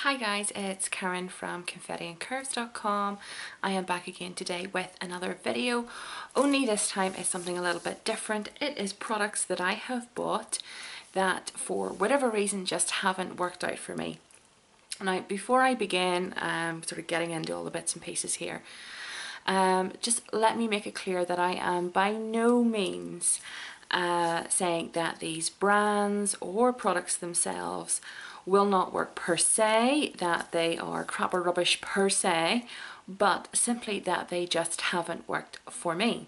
Hi guys, it's Karen from confettiandcurves.com. I am back again today with another video, only this time is something a little bit different. It is products that I have bought that for whatever reason just haven't worked out for me. Now before I begin sort of getting into all the bits and pieces here, just let me make it clear that I am by no means saying that these brands or products themselves will not work per se, that they are crap or rubbish per se, but simply that they just haven't worked for me.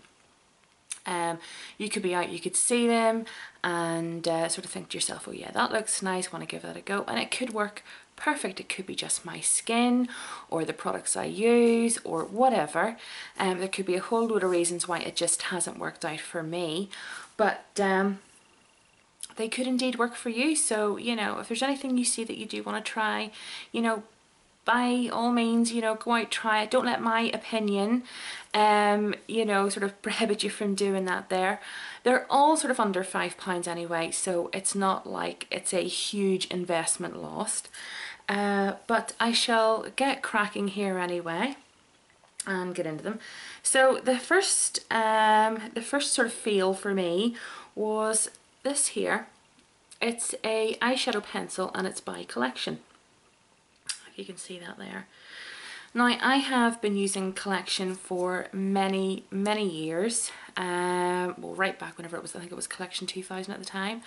You could be out, you could see them and sort of think to yourself, oh yeah, that looks nice, want to give that a go, and it could work perfect. It could be just my skin or the products I use or whatever. There could be a whole load of reasons why it just hasn't worked out for me, but they could indeed work for you. So, you know, if there's anything you see that you do want to try, you know, by all means, you know, go out, try it. Don't let my opinion, you know, sort of prohibit you from doing that there. They're all sort of under £5 anyway, so it's not like it's a huge investment lost. But I shall get cracking here anyway and get into them. So the first sort of feel for me was this here. It's a eyeshadow pencil and it's by Collection. If you can see that there. Now I have been using Collection for many years, well, right back whenever it was, I think it was Collection 2000 at the time.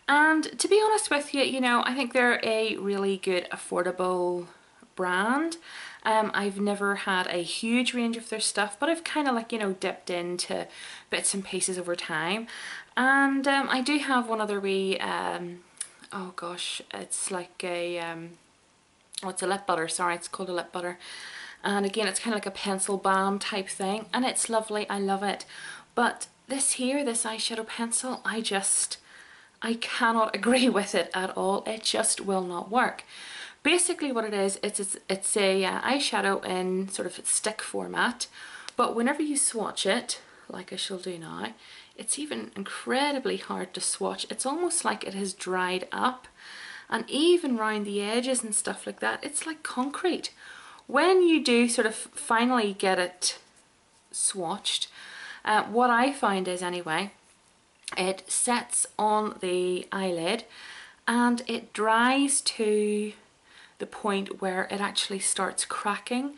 And to be honest with you, you know, I think they're a really good affordable brand. I've never had a huge range of their stuff, but I've kind of like, you know, dipped into bits and pieces over time. And I do have one other wee, oh gosh, it's like a, oh, it's a lip butter, sorry, it's called a lip butter. And again, it's kind of like a pencil balm type thing, and it's lovely, I love it. But this here, this eyeshadow pencil, I cannot agree with it at all. It just will not work. Basically what it is, it's a eyeshadow in sort of stick format, but whenever you swatch it, like I shall do now, it's even incredibly hard to swatch. It's almost like it has dried up, and even around the edges and stuff like that, it's like concrete. When you do sort of finally get it swatched, what I find is anyway, it sets on the eyelid and it dries to the point where it actually starts cracking.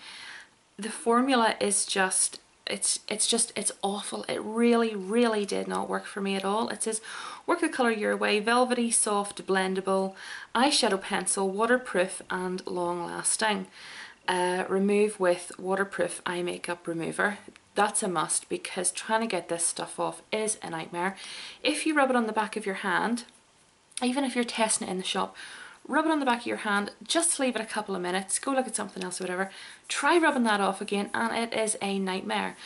The formula is just, it's awful. It really did not work for me at all. It says work the colour your way, velvety, soft, blendable, eyeshadow pencil, waterproof and long lasting. Remove with waterproof eye makeup remover. That's a must, because trying to get this stuff off is a nightmare. If you rub it on the back of your hand, even if you're testing it in the shop, rub it on the back of your hand, just leave it a couple of minutes, go look at something else or whatever, try rubbing that off again, and it is a nightmare.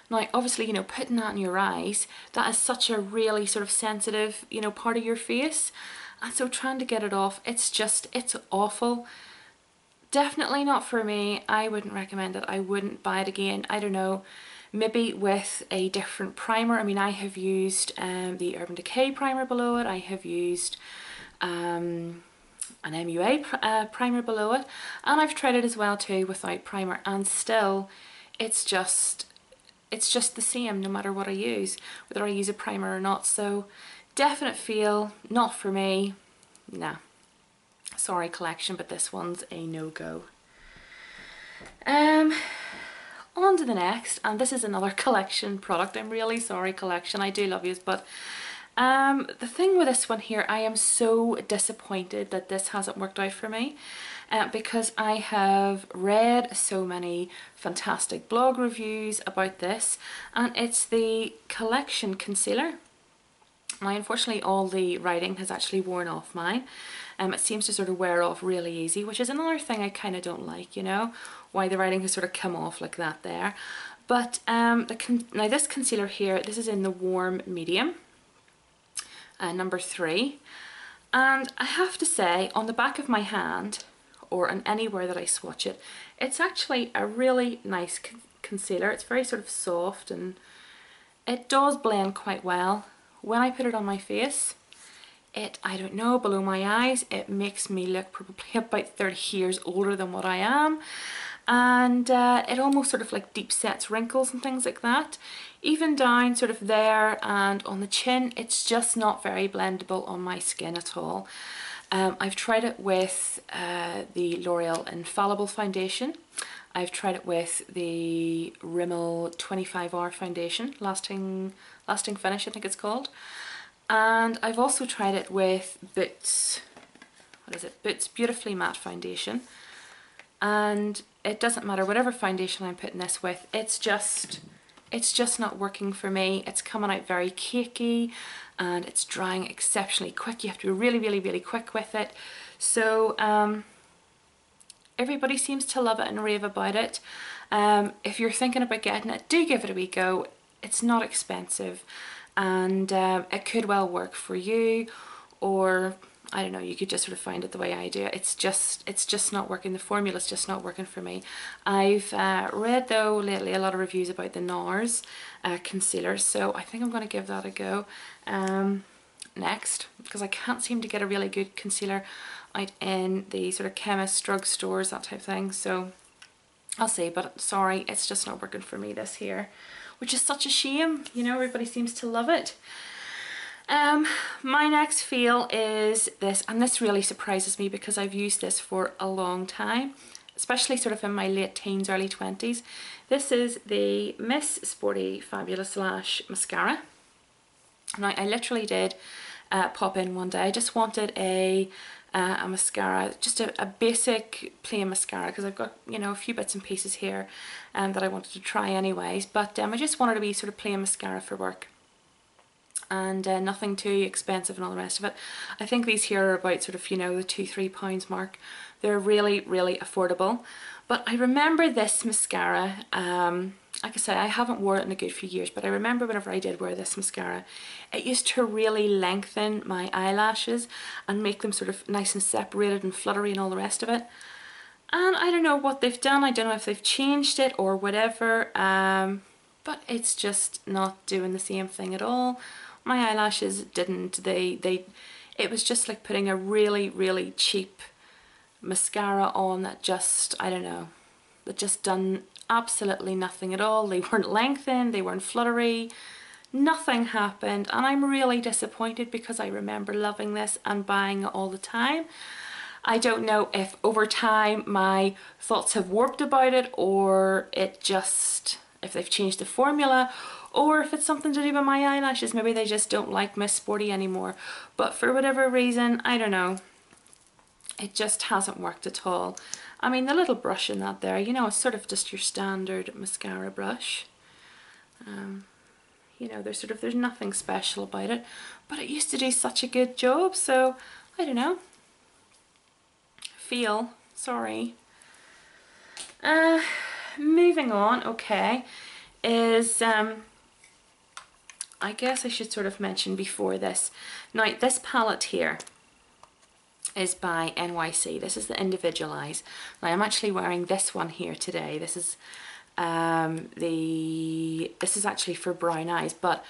Now obviously, you know, putting that in your eyes, that is such a really sort of sensitive, you know, part of your face, and so trying to get it off, it's awful. Definitely not for me. I wouldn't recommend it. I wouldn't buy it again. I don't know, maybe with a different primer. I mean, I have used the Urban Decay primer below it. I have used an MUA primer below it, and I've tried it as well too without primer, and still it's just the same no matter what I use, whether I use a primer or not. So definite feel, not for me. Nah, sorry Collection, but this one's a no-go. On to the next, and this is another Collection product. I'm really sorry Collection, I do love yous, but the thing with this one here, I am so disappointed that this hasn't worked out for me, because I have read so many fantastic blog reviews about this, and it's the Collection concealer. Now unfortunately all the writing has actually worn off mine. It seems to sort of wear off really easy, which is another thing I kind of don't like, you know, why the writing has sort of come off like that there. But now this concealer here, this is in the warm medium, number 3, and I have to say on the back of my hand or on anywhere that I swatch it, it's actually a really nice concealer. It's very sort of soft and it does blend quite well. When I put it on my face, I don't know, below my eyes, it makes me look probably about 30 years older than what I am. And it almost sort of like deep sets wrinkles and things like that. Even down sort of there and on the chin, it's just not very blendable on my skin at all. I've tried it with the L'Oreal Infallible foundation. I've tried it with the Rimmel 25-hour foundation, lasting finish I think it's called. And I've also tried it with Boots, what is it, Boots Beautifully Matte Foundation. And it doesn't matter whatever foundation I'm putting this with, it's just not working for me. It's coming out very cakey and it's drying exceptionally quick. You have to be really, really, really quick with it. So everybody seems to love it and rave about it. If you're thinking about getting it, do give it a wee go. It's not expensive, and it could well work for you, or I don't know, you could just sort of find it the way I do. It's just not working. The formula's just not working for me. I've read though lately a lot of reviews about the NARS concealer, so I think I'm going to give that a go next, because I can't seem to get a really good concealer out in the sort of chemists, drugstores, that type of thing. So I'll see, but sorry, it's just not working for me this here, which is such a shame. You know, everybody seems to love it. My next feel is this, and this really surprises me because I've used this for a long time, especially sort of in my late teens, early 20s. This is the Miss Sporty Fabulous Lash Mascara. Now, I literally did pop in one day. I just wanted a mascara, just a basic plain mascara, because I've got, you know, a few bits and pieces here that I wanted to try anyways, but I just wanted to be sort of plain mascara for work. And nothing too expensive and all the rest of it. I think these here are about sort of, you know, the £2–3 mark. They're really, really affordable. But I remember this mascara, like I said, I haven't worn it in a good few years, but I remember whenever I did wear this mascara, it used to really lengthen my eyelashes and make them sort of nice and separated and fluttery and all the rest of it. And I don't know what they've done. I don't know if they've changed it or whatever, but it's just not doing the same thing at all. My eyelashes didn't, it was just like putting a really, really cheap mascara on that just, I don't know, that just done absolutely nothing at all. They weren't lengthened, they weren't fluttery, nothing happened, and I'm really disappointed because I remember loving this and buying it all the time. I don't know if over time my thoughts have warped about it, or it just, if they've changed the formula, or if it's something to do with my eyelashes. Maybe they just don't like Miss Sporty anymore. But for whatever reason, I don't know, it just hasn't worked at all. I mean, the little brush in that there, you know, it's sort of just your standard mascara brush. You know, there's nothing special about it, but it used to do such a good job, so I don't know. Sorry. Moving on, okay, is I guess I should sort of mention before this. Now, this palette here is by NYC. This is the Individualize. Now, I'm actually wearing this one here today. This is this is actually for brown eyes, but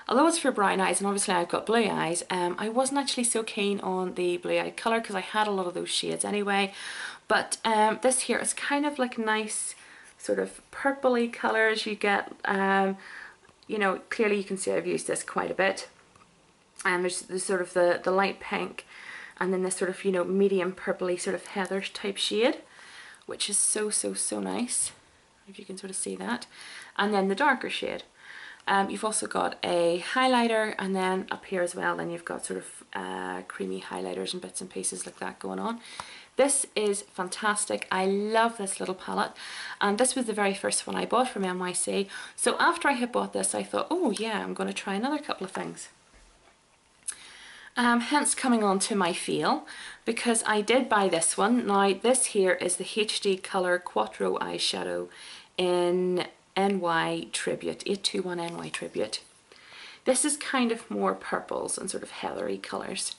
although it's for brown eyes, and obviously I've got blue eyes, I wasn't actually so keen on the blue eye colour because I had a lot of those shades anyway. But this here is kind of like nice sort of purpley colours. You get, you know, clearly you can see I've used this quite a bit. And there's sort of the light pink, and then this sort of, you know, medium purpley sort of heather type shade, which is so, so, so nice, if you can sort of see that. And then the darker shade. You've also got a highlighter, and then up here as well, then you've got sort of creamy highlighters and bits and pieces like that going on. This is fantastic. I love this little palette, and this was the very first one I bought from NYC. So after I had bought this, I thought, oh yeah, I'm going to try another couple of things. Hence coming on to my feel, because I did buy this one. Now, this here is the HD Colour Quattro Eyeshadow in NY Tribute, 821 NY Tribute. This is kind of more purples and sort of heathery colours.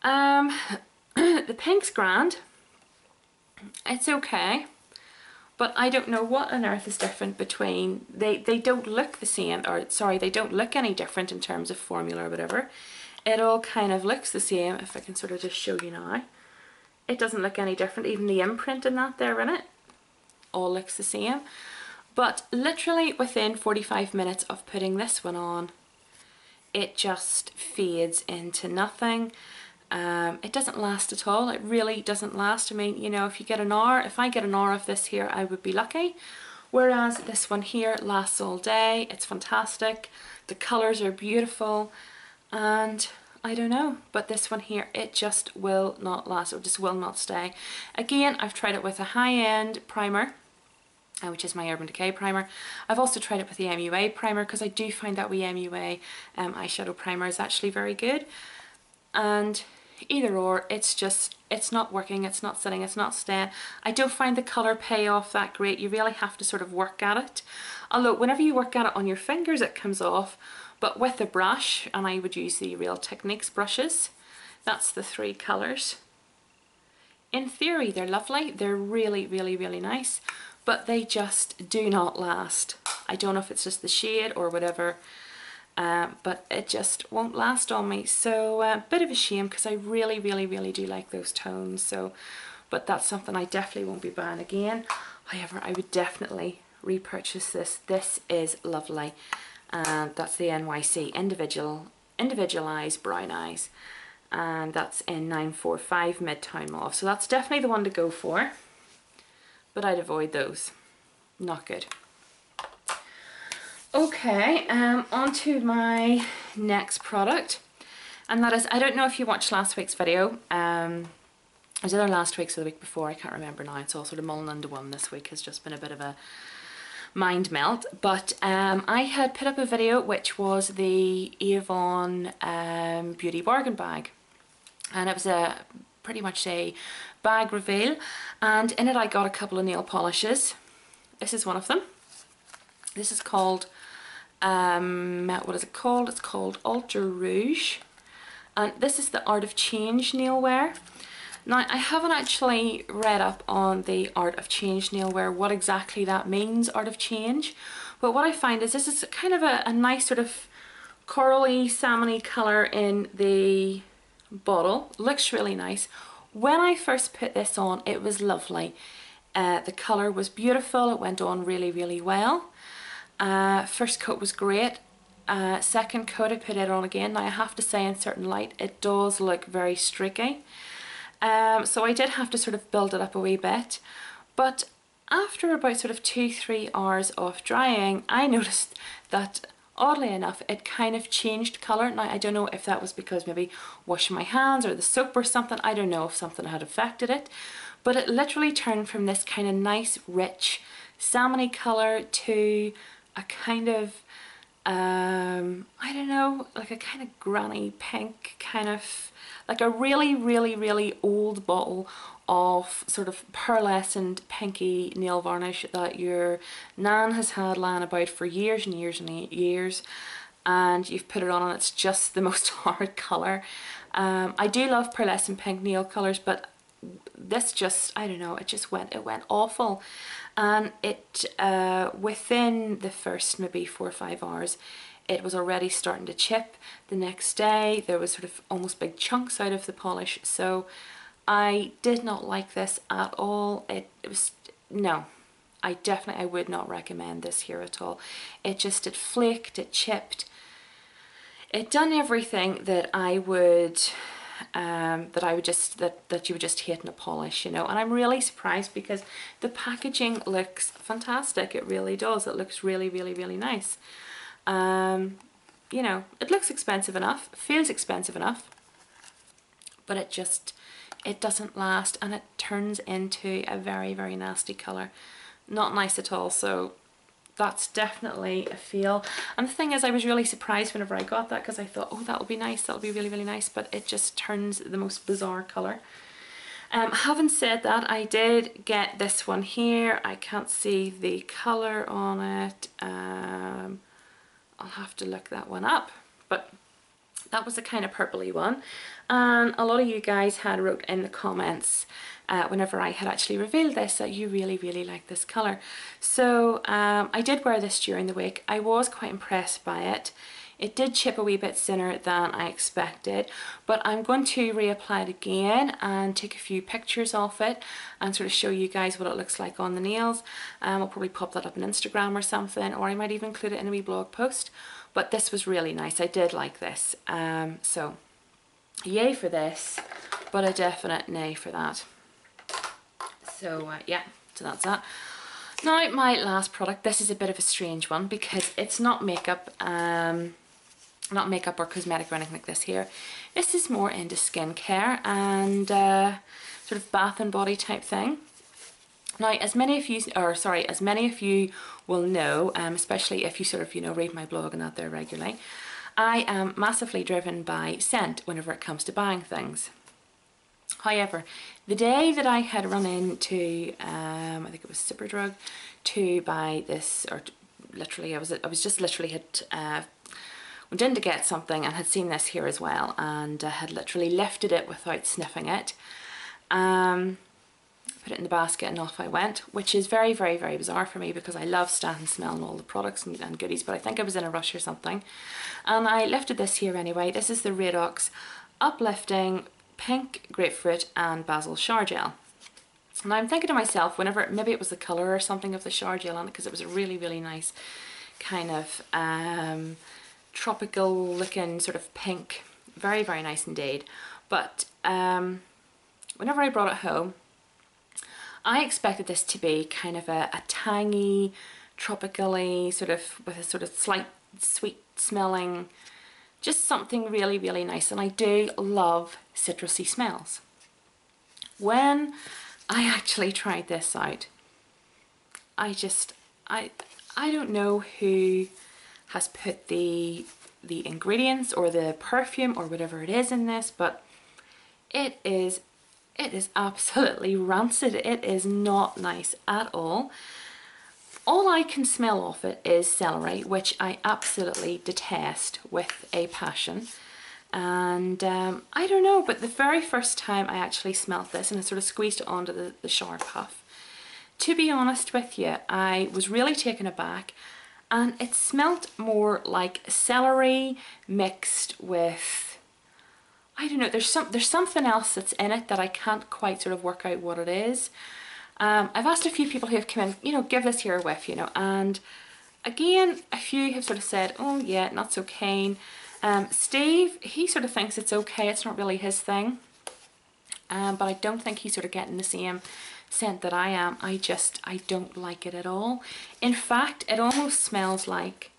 The pink's grand, it's okay, but I don't know what on earth is different between, they don't look the same, or sorry, they don't look any different in terms of formula or whatever. it all kind of looks the same. If I can sort of just show you now, it doesn't look any different. Even the imprint in that there in it all looks the same. But literally within 45 minutes of putting this one on, it just fades into nothing. It doesn't last at all. It really doesn't last. I mean, you know, if you get an hour, if I get an hour of this here, I would be lucky. Whereas this one here lasts all day. It's fantastic. The colours are beautiful. And I don't know, but this one here, it just will not last. It just will not stay. Again, I've tried it with a high-end primer, which is my Urban Decay primer. I've also tried it with the MUA primer, because I do find that MUA eyeshadow primer is actually very good. And either or, it's not working, it's not sitting, it's not staying. I don't find the colour payoff that great. You really have to sort of work at it. Although whenever you work at it on your fingers, it comes off. But with a brush, and I would use the Real Techniques brushes, that's the 3 colours. In theory, they're lovely. They're really, really, really nice. But they just do not last. I don't know if it's just the shade or whatever. But it just won't last on me, so a bit of a shame, because I really, really, really do like those tones. So, but that's something I definitely won't be buying again. However, I would definitely repurchase this. This is lovely, and that's the NYC Individualized Brown Eyes, and that's in 945 Midtown Mall. So that's definitely the one to go for, but I'd avoid those. Not good. Okay, on to my next product, and that is, I don't know if you watched last week's video. It was either last week's or the week before, I can't remember now. It's all sort of mulling into one. This week has just been a bit of a mind melt, but I had put up a video which was the Avon Beauty Bargain Bag, and it was pretty much a bag reveal, and in it I got a couple of nail polishes. This is one of them. This is called what is it called? It's called Ultra Rouge, and this is the Art of Change nail wear. Now, I haven't actually read up on the Art of Change nail wear, what exactly that means, Art of Change, but what I find is this is kind of a nice sort of corally, salmony colour in the bottle. Looks really nice. When I first put this on, it was lovely. The colour was beautiful, it went on really, really well. First coat was great. Second coat, I put it on again. Now I have to say, in certain light, it does look very streaky. So I did have to sort of build it up a wee bit. But after about sort of 2-3 hours of drying, I noticed that oddly enough, it kind of changed colour. Now I don't know if that was because maybe washing my hands or the soap or something. I don't know if something had affected it. But it literally turned from this kind of nice, rich, salmony colour to a kind of, I don't know, like a kind of granny pink, kind of like a really, really, really old bottle of sort of pearlescent pinky nail varnish that your nan has had lying about for years and years and years, and you've put it on and it's just the most horrid colour. I do love pearlescent pink nail colours, but this just, I don't know, it went awful. And it within the first maybe 4 or 5 hours, it was already starting to chip. The next day there was sort of almost big chunks out of the polish, so I did not like this at all. It was, no, I would not recommend this here at all. It flaked, it chipped, it done everything that I would that you would just hate in a polish, you know. And I'm really surprised because the packaging looks fantastic. It really does. It looks really, really, really nice. You know, it looks expensive enough, feels expensive enough, but it doesn't last, and it turns into a very, very nasty colour. Not nice at all. So that's definitely a fail. And the thing is, I was really surprised whenever I got that, because I thought, oh, that'll be nice, that'll be really, really nice, but it just turns the most bizarre colour. Having said that, I did get this one here. I can't see the colour on it. I'll have to look that one up, but that was the kind of purpley one. And a lot of you guys had wrote in the comments whenever I had actually revealed this that you really, really like this colour. So I did wear this during the week. I was quite impressed by it. It did chip a wee bit sooner than I expected, but I'm going to reapply it again and take a few pictures of it and sort of show you guys what it looks like on the nails. I'll probably pop that up on Instagram or something, or I might even include it in a wee blog post. But this was really nice. I did like this. So yay for this, but a definite nay for that. So yeah, so that's that. Now my last product, this is a bit of a strange one because it's not makeup, or cosmetic or anything like this here. This is more into skincare and sort of bath and body type thing. Now, as many of you will know, especially if you sort of, you know, read my blog and that there regularly, I am massively driven by scent whenever it comes to buying things. However, the day that I had run into, I think it was Superdrug, to buy this, or literally, I was just literally had went in to get something and had seen this here as well, and had literally lifted it without sniffing it. Put it in the basket and off I went, which is very, very, very bizarre for me because I love standing smelling all the products and goodies, but I think I was in a rush or something. And I lifted this here anyway. This is the Redox Uplifting Pink Grapefruit and Basil Shower Gel. And I'm thinking to myself, whenever, maybe it was the colour or something of the shower gel on it, because it was a really, really nice kind of tropical looking sort of pink. Very, very nice indeed. But whenever I brought it home, I expected this to be kind of a tangy, tropically, sort of with a sort of slight sweet smelling, just something really, really nice. And I do love citrusy smells. When I actually tried this out, I don't know who has put the ingredients or the perfume or whatever it is in this, but it is absolutely rancid. It is not nice at all. All I can smell off it is celery, which I absolutely detest with a passion. And I don't know, but the very first time I actually smelled this and I sort of squeezed it onto the shower puff, to be honest with you, I was really taken aback, and it smelt more like celery mixed with, I don't know, there's something else that's in it that I can't quite sort of work out what it is. I've asked a few people who have come in, you know, give this here a whiff, you know, and again, a few have sort of said, oh yeah, not so keen. Steve, he sort of thinks it's okay, it's not really his thing. But I don't think he's sort of getting the same scent that I am. I don't like it at all. In fact, it almost smells like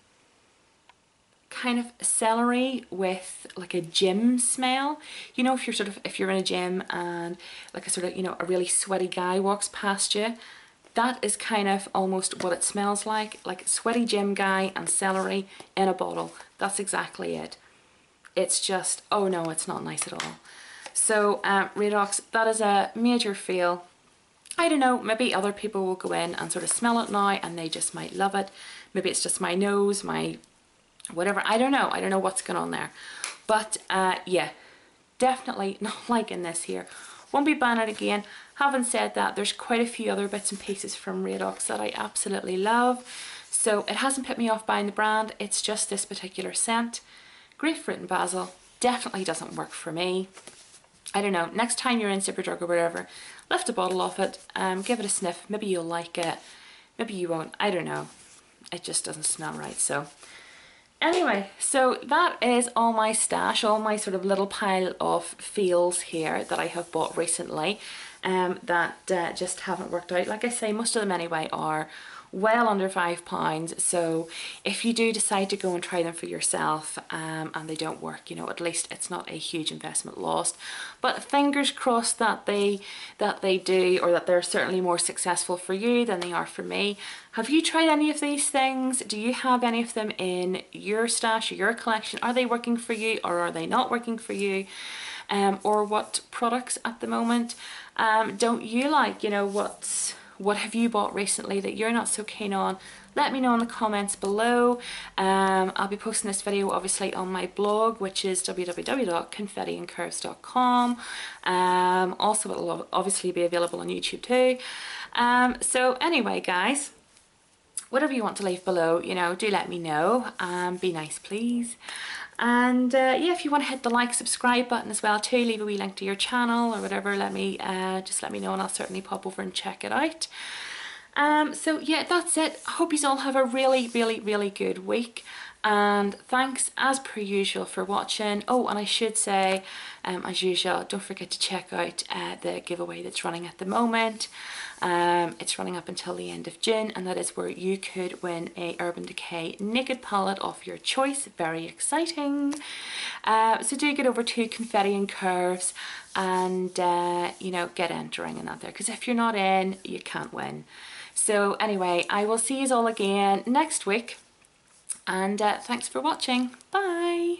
kind of celery with like a gym smell. You know, if you're in a gym and like a sort of, you know, a really sweaty guy walks past you, that is kind of almost what it smells like sweaty gym guy and celery in a bottle. That's exactly it. It's just, oh no, it's not nice at all. So Redox, that is a major fail. I don't know, maybe other people will go in and sort of smell it now and they just might love it. Maybe it's just my nose, my whatever, I don't know what's going on there. But yeah, definitely not liking this here. Won't be buying it again. Having said that, there's quite a few other bits and pieces from Redox that I absolutely love. So it hasn't put me off buying the brand, it's just this particular scent. Grapefruit and basil definitely doesn't work for me. I don't know, next time you're in Superdrug or whatever, lift a bottle off it, give it a sniff, maybe you'll like it, maybe you won't, I don't know. It just doesn't smell right, so. Anyway, so that is all my stash, all my sort of little pile of feels here that I have bought recently that just haven't worked out. Like I say, most of them anyway are well under £5, so if you do decide to go and try them for yourself and they don't work, you know, at least it's not a huge investment lost. But fingers crossed that they do, or that they're certainly more successful for you than they are for me. Have you tried any of these things? Do you have any of them in your stash or your collection? Are they working for you or are they not working for you? Or what products at the moment don't you like? You know, what have you bought recently that you're not so keen on? Let me know in the comments below. I'll be posting this video obviously on my blog, which is www.confettiandcurves.com. Also it'll obviously be available on YouTube too. So anyway guys, whatever you want to leave below, you know, do let me know. Be nice, please. And yeah, if you want to hit the like, subscribe button as well too, leave a wee link to your channel or whatever, just let me know and I'll certainly pop over and check it out. So yeah, that's it. I hope you all have a really, really, really good week. And thanks as per usual for watching. Oh, and I should say, as usual, don't forget to check out the giveaway that's running at the moment. It's running up until the end of June, and that is where you could win a Urban Decay Naked palette of your choice. Very exciting. So do get over to Confetti and Curves and you know, get entering in that there, because if you're not in, you can't win. So anyway, I will see you all again next week, and thanks for watching. Bye.